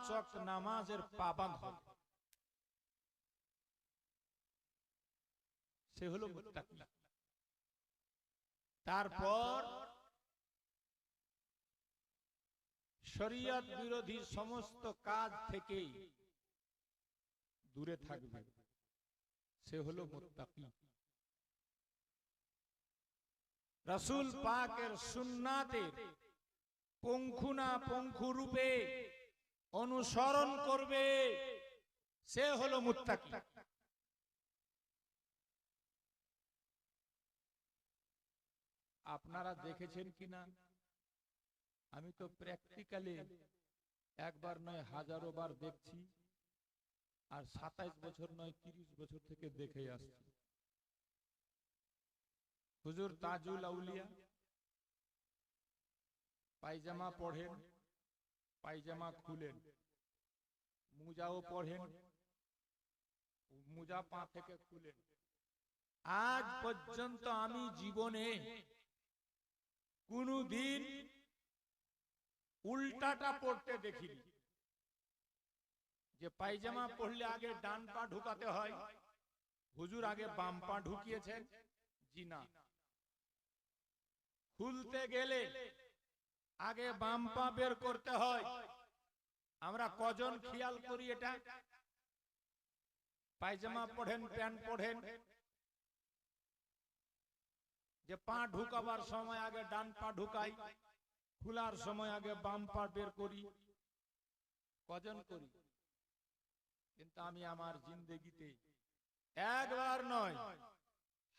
ওয়াক্ত নামাজের পাবন্দ হবে, সে হলো মুত্তাকি। তারপর শরীয়ত বিরোধী সমস্ত কাজ থেকে দূরে থাকবে, সে হলো মুত্তাকি। রাসূল পাকের সুন্নাতের পুঙ্খানুপুঙ্খ রূপে অনুসরণ করবে, সে হলো মুত্তাকি। আপনারা দেখেছেন কিনা, আমি তো প্র্যাকটিক্যালি একবার নয় হাজারো বার দেখছি, আর 27 বছর নয় 30 বছর থেকে দেখে আসছি। হুজুর তাজুল আউলিয়া পায়জামা পড়েন, পায়জামা খুলেন, মুজাও পড়েন, মুজা পা থেকে খুলেন। আজ পর্যন্ত আমি জীবনে কোনদিন উল্টাটা পড়তে দেখিনি, যে পায়জামা পড়লে আগে ডান পা ঢুকাতে হয়, হুজুর আগে বাম পা ঢুকিয়েছেন। জি না, খুলতে গেলে আগে বাম পা বের করতে হয়। আমরা কজন খেয়াল করি এটা? পায়জামা পড়েন, প্যান্ট পড়েন, যে পা ঢুকাবার সময় আগে ডান পা ঢুকাই, খোলার সময় আগে বাম পা বের করি। কজন করি? কিন্তু আমি আমার জিন্দেগিতে একবার নয়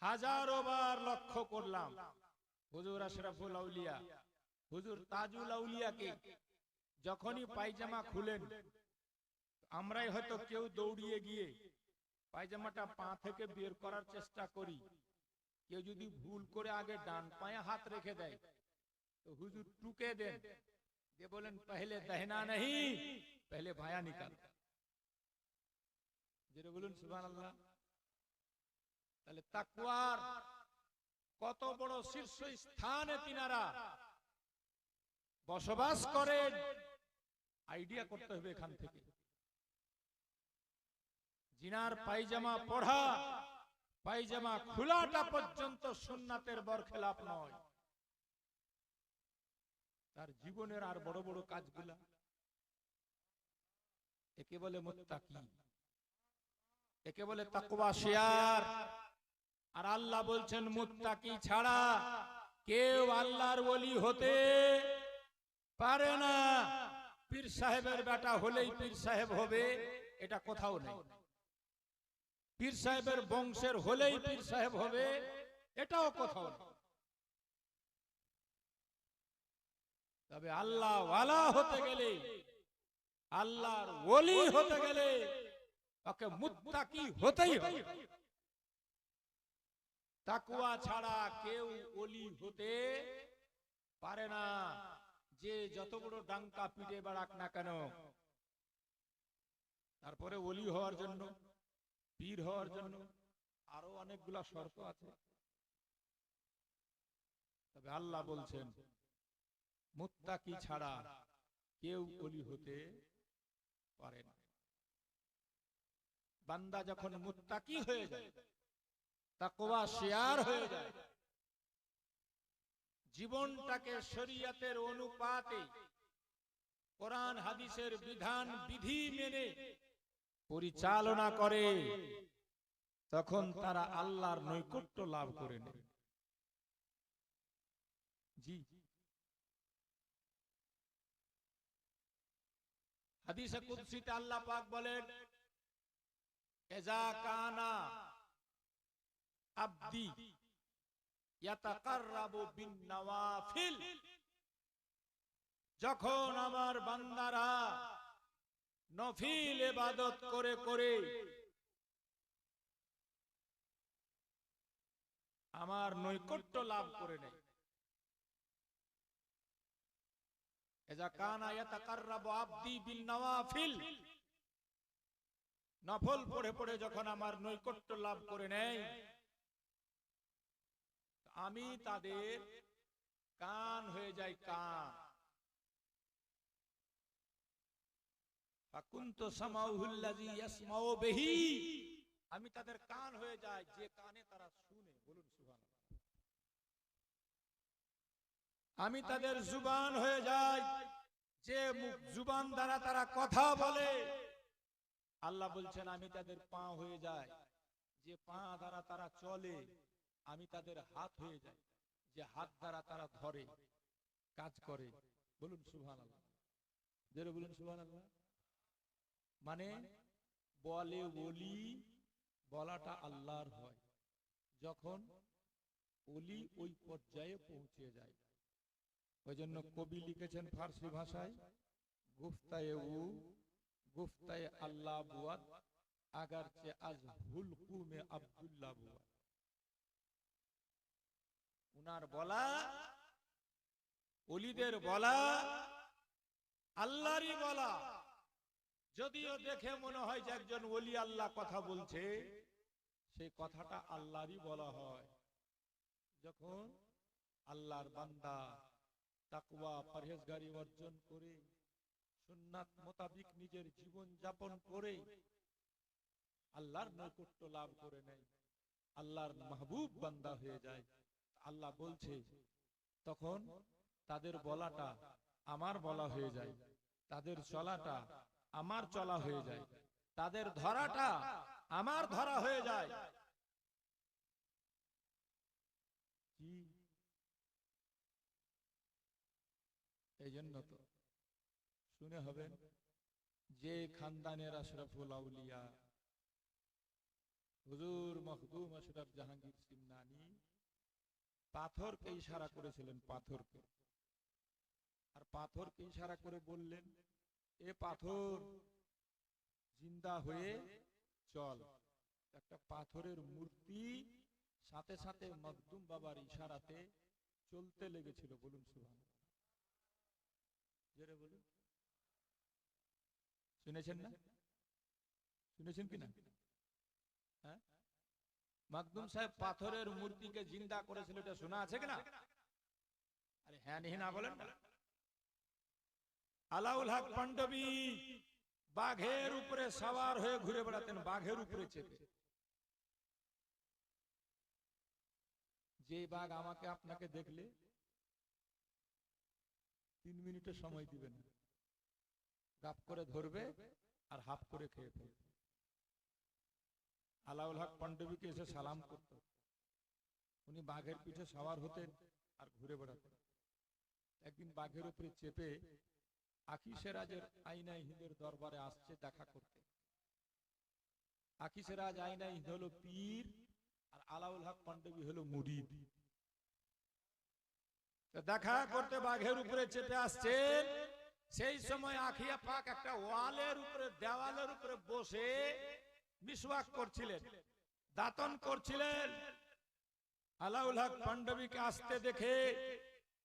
হাজারো বার লক্ষ্য করলাম, হুজুর আশরাফুল আউলিয়া, হুজুর তাজুল আউলিয়াকে যখনই পায়জামা খুলেন, আমরাই হয়তো কেউ দৌড়িয়ে গিয়ে পায়জামাটা পা থেকে বের করার চেষ্টা করি। কেউ যদি ভুল করে আগে ডান পায়ে হাত রেখে দেয়, তো হুজুর টুকে দেন, দিয়ে বলেন পহলে দহনা नहीं पहले भाया निकाल। যেটা বলুন সুবহানাল্লাহ। তাহলে তাকওয়ার কত বড় শীর্ষ স্থানে তিনারা বসবাস করেন, আইডিয়া করতে হবে এখান থেকে। জিনার পায়জামা পড়া, পায়জামা খোলাটা পর্যন্ত সুন্নাতের বরখেলাপ নয়। তার জীবনের আর বড় বড় কাজগুলা, একে বলে মুত্তাকি, একে বলে তাকওয়া শিয়ার। আর আল্লাহ বলছেন মুত্তাকি ছাড়া কেউ আল্লাহর ওলি হতে পারে না। পীর সাহেবের বেটা হলেই পীর সাহেব হবে, এটা কোথাও নেই। পীর সাহেবের বংশের হলেই পীর সাহেব হবে, এটাও কোথাও নেই। তবে আল্লাহ ওয়ালা হতে গেলে, আল্লাহর ওলি হতে গেলে ওকে মুত্তাকি হতেই হবে। তাকওয়া ছাড়া কেউ ওলি হতে পারে না। যে যত বড় ডাঙ্কা পিটে বেড়াক না কেন, তারপরে ওলি হওয়ার জন্য, পীর হওয়ার জন্য আরো অনেকগুলা শর্ত আছে। তবে আল্লাহ বলছেন মুত্তাকি ছাড়া কেউ ওলি হতে পারে না। বান্দা যখন মুত্তাকি হয়ে যায়, তাকওয়া শিয়ার হয়ে যায়, জীবনটাকে শরীয়তের অনুপাতে কোরআন হাদিসের বিধান বিধি মেনে পরিচালনা করে, তখন তারা আল্লাহর নৈকট্য লাভ করে নেয়। জি, হাদিসে কুদসিতে আল্লাহ পাক বলেন, ইজা কানা আবদি ইয়াতাকাররাবু বিন নওয়াফিল, যখন আমার বান্দারা নফিল ইবাদত করে করে আমার নৈকট্য লাভ করে নেয়। ইজা কানা ইয়াতাকাররাবু আবদি বিন নওয়াফিল, নফল পড়ে পড়ে যখন আমার নৈকট্য লাভ করে নেয়, আমি তাদের কান হয়ে যাই কান। ফাকুনতু সামাউহুল্লাযী ইয়াসমাউ বিহি, আমি তাদের কান হয়ে যাই যে কানে তারা শুনে। বলুন সুবহানাল্লাহ। আমি তাদের জুবান হয়ে যাই যে জুবান দ্বারা তারা কথা বলে। আল্লাহ বলছেন আমি তাদের পা হয়ে যাই যে পা দ্বারা তারা চলে। আমি তাদের হাত হয়ে যাই যে হাত দ্বারা তারা ধরে কাজ করে। বলুন সুবহানাল্লাহ। জোরে বলুন সুবহানাল্লাহ। মানে বলে ওলি, বলাটা আল্লাহর হয় যখন ওলি ওই পর্যায়ে পৌঁছে যায়। ওই জন্য কবি লিখেছেন ফার্সি ভাষায়, গুফতায়ে উ গুফতায়ে আল্লাহ বুয়াত আগারচে আজ হুলকু মে আব্দুল্লাহ বুয়াত। উনার বলা, ওলিদের বলা আল্লাহরই বলা, যদিও দেখে মনে হয় যে একজন ওলি আল্লাহ কথা বলছে, সেই কথাটা আল্লাহরই বলা হয়। যখন আল্লাহর বান্দা তাকওয়া পরহেজগারি অর্জন করে সুন্নাত মোতাবিক নিজের জীবন যাপন করে আল্লাহর নৈকট্য লাভ করে নেয়, আল্লাহর মাহবুব বান্দা হয়ে যায়, আল্লাহ বলছে তখন তাদের বলাটা আমার বলা হয়ে যায়, তাদের চলাটা আমার চলা হয়ে যায়, তাদের ধরাটা আমার ধরা হয়ে যায়। কি এই জন্য তো শুনে হবেন যে খানদানের আশরাফুল আউলিয়া হুজুর মখদুম আশরাফ জাহাঙ্গীর সিমনানি পাথরকে ইশারা করেছিলেন, পাথরকে। আর পাথরকে ইশারা করে বললেন এ পাথর জিন্দা হয়ে চল। একটা পাথরের মূর্তি সাথে সাথে মখদুম বাবার ইশারাতে চলতে লেগেছিল। বলুন সুবহানাল্লাহ। জোরে বলুন। শুনেছেন না? শুনেছেন কিনা? হ্যাঁ, মখদুম সাহেব পাথরের মূর্তিকে জিন্দা করেছিল, এটা শোনা আছে কিনা? আরে হ্যাঁ নিহি না বলেন না। আলাউল হক পাণ্ডবী বাঘের উপরে সওয়ার হয়ে ঘুরে বেড়াতেন, বাঘের উপরে চেপে। যে বাঘ আমাকে আপনাকে দেখলে 3 মিনিটের সময় দিবে না, গাপ করে ধরবে আর হাফ করে খেয়ে ফেলবে। আলাউল হক পাণ্ডবীকে এসে সালাম করত, উনি বাঘের পিঠে সওয়ার হতেন আর ঘুরে বেড়াতেন। একদিন বাঘের উপরে চেপে আখি সিরাজের আইনাই হিন্দের দরবারে আসছে দেখা করতে। আখি সিরাজ আইনাই হিন্দ হলো পীর আর আলাউল হক পাণ্ডবী হলো মুরিদ। দেখা করতে বাঘের উপরে চেপে আসছেন, সেই সময় আখিয়া পাক একটা ওয়ালের উপরে, দেওয়ালের উপরে বসে মিসওয়াক করছিলেন, দাঁতন করছিলেন। আলাউল হক পাণ্ডবীকে আসতে দেখে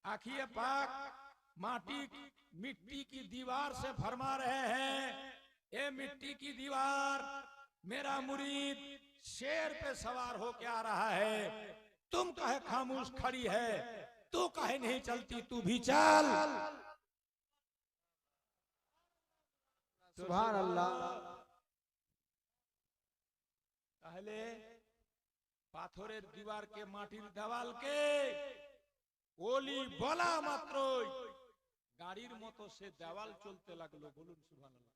आखिए पाक मिट्टी की दीवार से फरमा रहे हैं, ये मिट्टी की दीवार मेरा मुरीद शेर पे सवार होके आ रहा है, तुम कहे खामोश खड़ी है, तू कहे नहीं चलती, तू भी चल। सुभान अल्लाह। তাহলে পাথরের দিবার কে মাটির দেওয়াল কে ওলি বলা মাত্রই গাড়ির মতো সে দেওয়াল চলতে লাগলো। বলুন সুবহানাল্লাহ।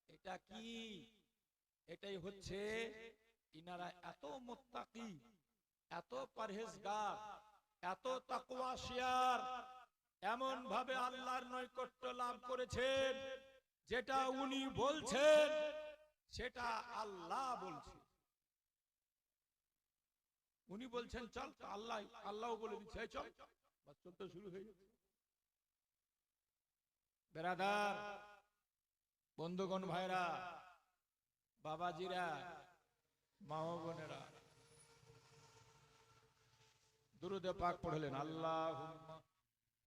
এটা কি? এটাই হচ্ছে ইনারা এত মুত্তাকি, এত পরহেজগার, এত তাকওয়া শিয়ার, এমন ভাবে আল্লাহর নৈকট্য লাভ করেছেন যেটা উনি বলছেন সেটা আল্লাহ বলছে। উনি বলছেন চল, তো আল্লাহ আল্লাহও বলে দিচ্ছে চল, বাস চলতে শুরু হয়ে যাচ্ছে। বেরাদার, বন্ধুগণ, ভাইরা, বাবাজিরা, মা ও বোনেরা, দুরূদে পাক পড়লেন আল্লাহুম্মা